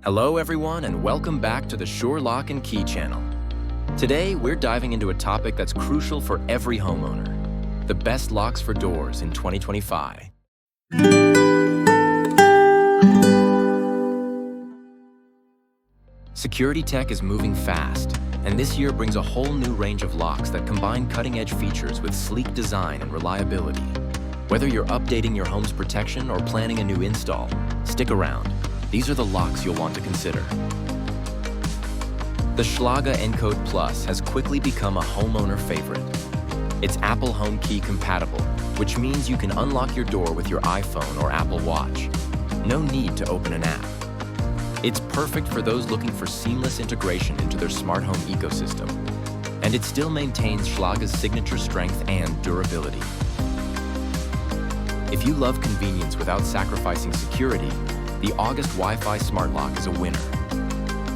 Hello everyone and welcome back to the Sure Lock and Key channel. Today we're diving into a topic that's crucial for every homeowner, the best locks for doors in 2025. Security tech is moving fast, and this year brings a whole new range of locks that combine cutting-edge features with sleek design and reliability. Whether you're updating your home's protection or planning a new install, stick around. These are the locks you'll want to consider. The Schlage Encode Plus has quickly become a homeowner favorite. It's Apple Home Key compatible, which means you can unlock your door with your iPhone or Apple Watch. No need to open an app. It's perfect for those looking for seamless integration into their smart home ecosystem. And it still maintains Schlage's signature strength and durability. If you love convenience without sacrificing security, the August Wi-Fi smart lock is a winner.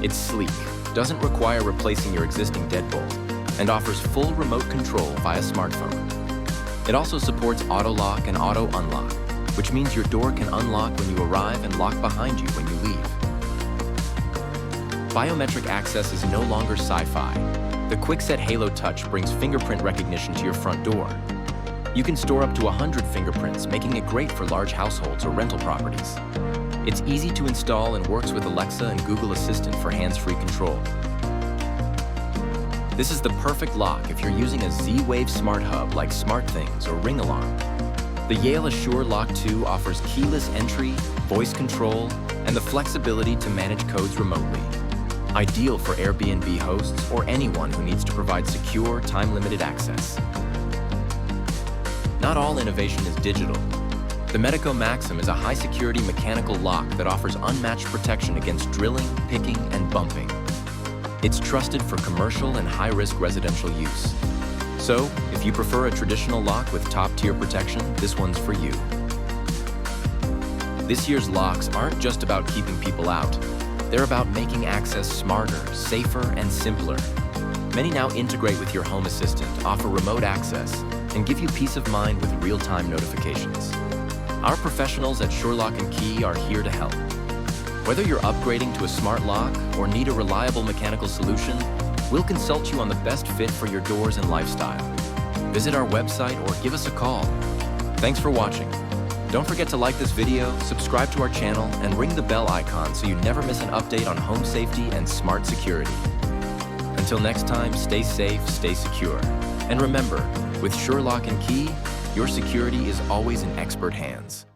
It's sleek, doesn't require replacing your existing deadbolt, and offers full remote control via smartphone. It also supports auto lock and auto unlock, which means your door can unlock when you arrive and lock behind you when you leave. Biometric access is no longer sci-fi. The Kwikset Halo Touch brings fingerprint recognition to your front door. You can store up to 100 fingerprints, making it great for large households or rental properties. It's easy to install and works with Alexa and Google Assistant for hands-free control. This is the perfect lock if you're using a Z-Wave smart hub like SmartThings or Ring Alarm. The Yale Assure Lock 2 offers keyless entry, voice control, and the flexibility to manage codes remotely. Ideal for Airbnb hosts or anyone who needs to provide secure, time-limited access. Not all innovation is digital. The Medeco Maxum is a high-security mechanical lock that offers unmatched protection against drilling, picking, and bumping. It's trusted for commercial and high-risk residential use. So, if you prefer a traditional lock with top-tier protection, this one's for you. This year's locks aren't just about keeping people out. They're about making access smarter, safer, and simpler. Many now integrate with your home assistant, offer remote access, and give you peace of mind with real-time notifications. Our professionals at Sure Lock and Key are here to help. Whether you're upgrading to a smart lock or need a reliable mechanical solution, we'll consult you on the best fit for your doors and lifestyle. Visit our website or give us a call. Thanks for watching. Don't forget to like this video, subscribe to our channel, and ring the bell icon so you never miss an update on home safety and smart security. Until next time, stay safe, stay secure. And remember, with Sure Lock and Key, your security is always in expert hands.